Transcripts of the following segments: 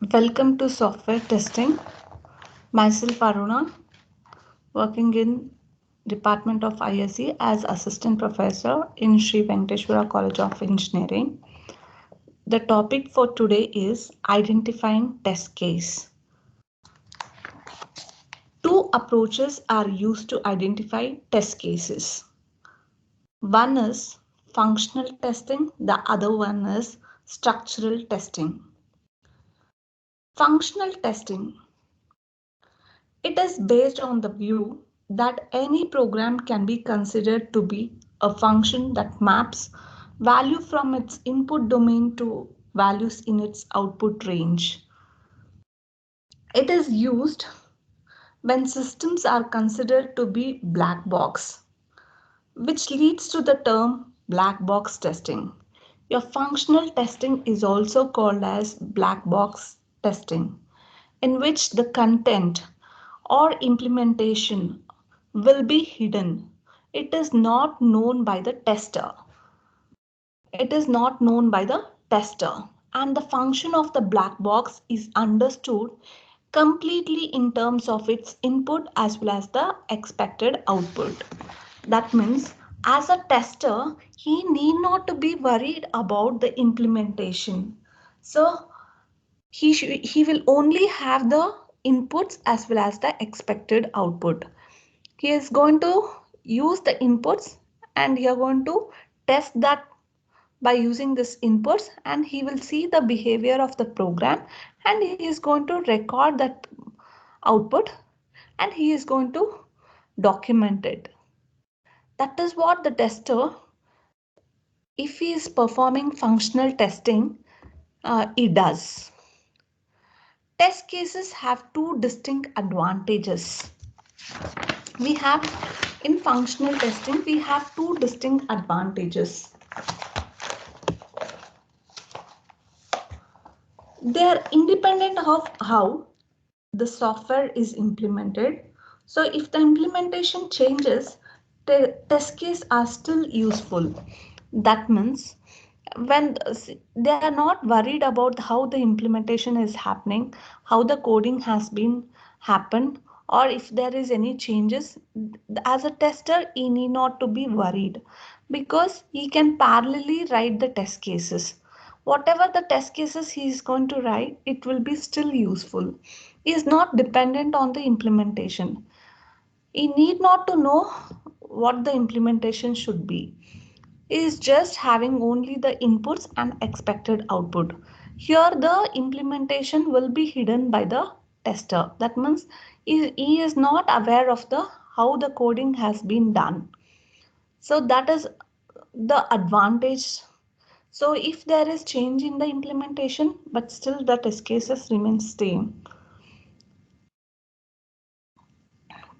Welcome to software testing. Myself Aruna, working in Department of ISE as Assistant Professor in Sri Venkateshwara College of Engineering. The topic for today is identifying test case. Two approaches are used to identify test cases. One is functional testing, the other one is structural testing. Functional testing. It is based on the view that any program can be considered to be a function that maps value from its input domain to values in its output range. It is used when systems are considered to be black box, which leads to the term black box testing. Your functional testing is also called as black box testing, in which the content or implementation will be hidden. It is not known by the tester. It is not known by the tester. And the function of the black box is understood completely in terms of its input as well as the expected output. That means as a tester, he need not to be worried about the implementation. So he will only have the inputs as well as the expected output. He is going to use the inputs and you are going to test that by using this inputs, and he will see the behavior of the program and he is going to record that output and he is going to document it. That is what the tester, if he is performing functional testing, he does. Test cases have two distinct advantages. We have in functional testing, we have two distinct advantages. They are independent of how the software is implemented. So if the implementation changes, the test case are still useful. That means when they are not worried about how the implementation is happening, how the coding has been happened, or if there is any changes, as a tester he need not to be worried because he can parallelly write the test cases. Whatever the test cases he is going to write, it will be still useful. He is not dependent on the implementation. He need not to know what the implementation should be. He is just having only the inputs and expected output. Here the implementation will be hidden by the tester. That means he is not aware of the how the coding has been done. So that is the advantage. So if there is change in the implementation, but still the test cases remain same.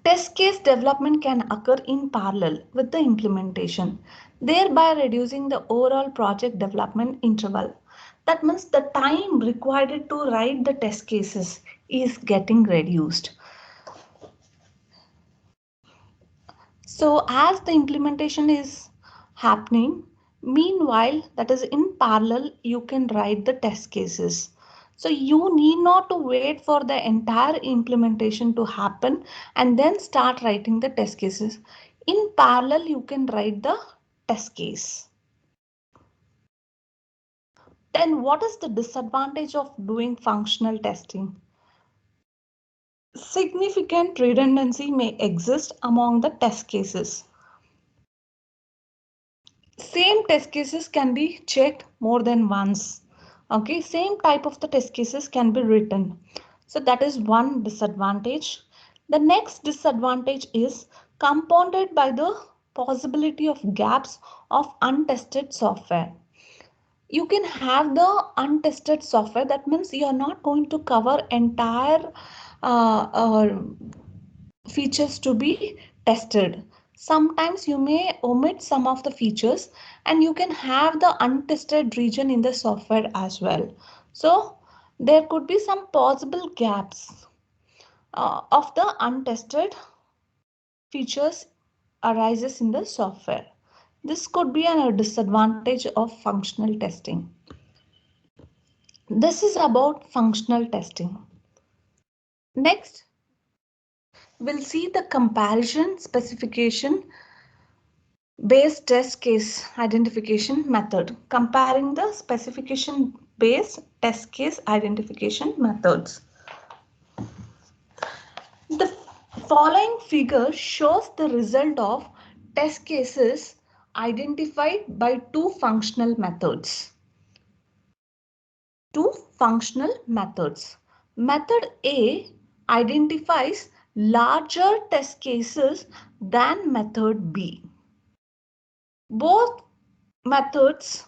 Test case development can occur in parallel with the implementation, thereby reducing the overall project development interval. That means the time required to write the test cases is getting reduced. So as the implementation is happening, meanwhile, that is in parallel, you can write the test cases. So you need not to wait for the entire implementation to happen and then start writing the test cases. In parallel, you can write the test case. Then what is the disadvantage of doing functional testing? Significant redundancy may exist among the test cases. Same test cases can be checked more than once. Okay, same type of the test cases can be written. So that is one disadvantage. The next disadvantage is compounded by the possibility of gaps of untested software. You can have the untested software. That means you are not going to cover entire features to be tested. Sometimes you may omit some of the features and you can have the untested region in the software as well. So there could be some possible gaps of the untested features arises in the software. This could be a disadvantage of functional testing. This is about functional testing. Next, we'll see the comparison specification based test case identification method, comparing the specification based test case identification methods. The following figure shows the result of test cases identified by two functional methods. Two functional methods. Method A identifies larger test cases than method B. Both methods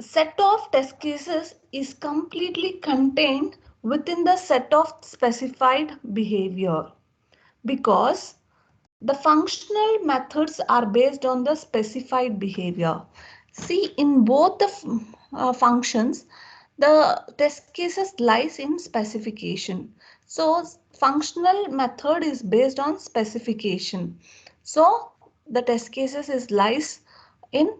set of test cases is completely contained within the set of specified behavior because the functional methods are based on the specified behavior. See, in both the functions, the test cases lies in specification. So functional method is based on specification. So the test cases is lies in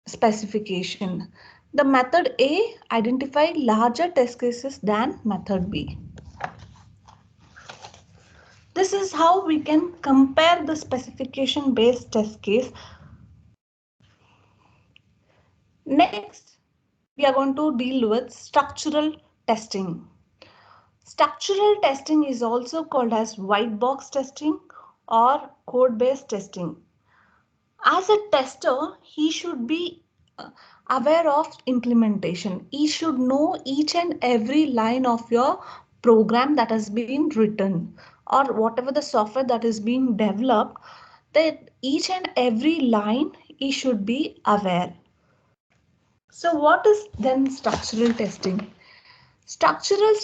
specification. The method A identify larger test cases than method B. This is how we can compare the specification based test case. Next, we are going to deal with structural testing. Structural testing is also called as white box testing or code based testing. As a tester, he should be aware of implementation. He should know each and every line of your program that has been written or whatever the software that is being developed, that each and every line he should be aware. So what is then structural testing? Structural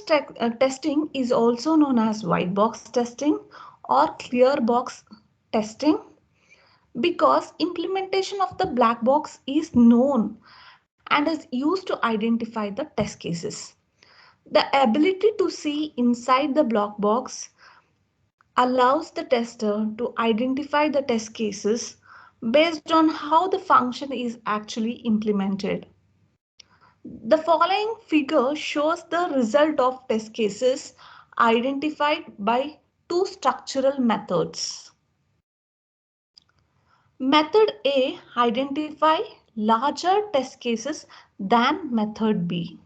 testing is also known as white box testing or clear box testing because implementation of the black box is known and is used to identify the test cases. The ability to see inside the black box allows the tester to identify the test cases based on how the function is actually implemented. The following figure shows the result of test cases identified by two structural methods. Method A identify larger test cases than method B.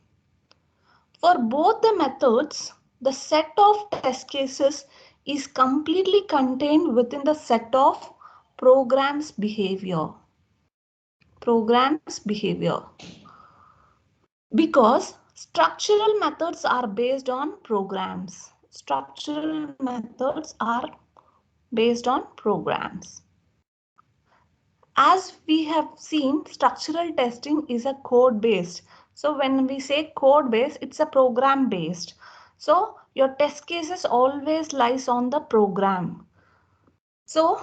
For both the methods, the set of test cases is completely contained within the set of program's behavior. Program's behavior. Because structural methods are based on programs. Structural methods are based on programs. As we have seen, structural testing is a code based. So when we say code based, it's a program based. So your test cases always lies on the program. So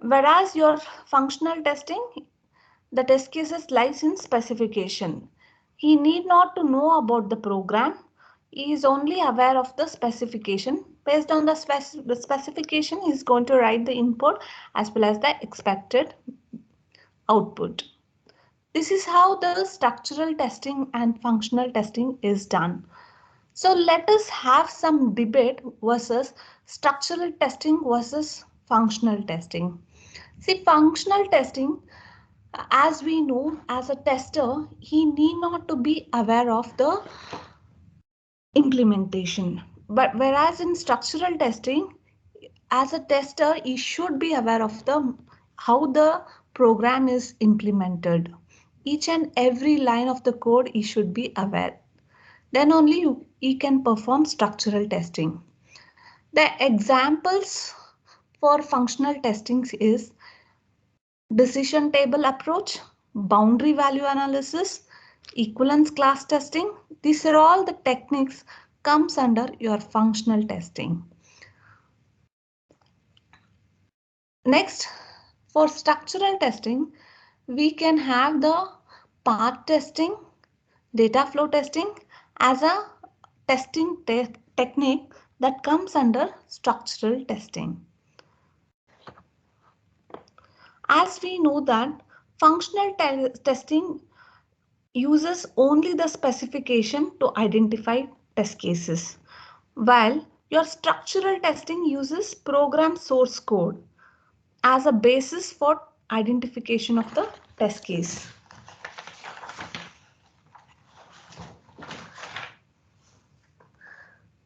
whereas your functional testing, the test cases lies in specification. He need not to know about the program. He is only aware of the specification. Based on the specification, he is going to write the input as well as the expected output. This is how the structural testing and functional testing is done. So let us have some debate versus structural testing versus functional testing. See, functional testing, as we know, as a tester, he need not to be aware of the implementation. But whereas in structural testing, as a tester, he should be aware of the how the program is implemented. Each and every line of the code he should be aware. Then only he can perform structural testing. The examples for functional testing is decision table approach, boundary value analysis, equivalence class testing. These are all the techniques comes under your functional testing. Next, for structural testing, we can have the path testing, data flow testing as a testing technique that comes under structural testing. As we know that functional testing uses only the specification to identify test cases, while your structural testing uses program source code as a basis for identification of the test case.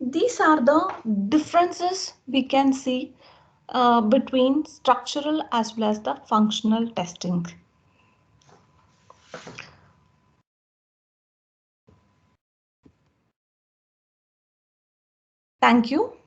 These are the differences we can see between structural as well as the functional testing. Thank you.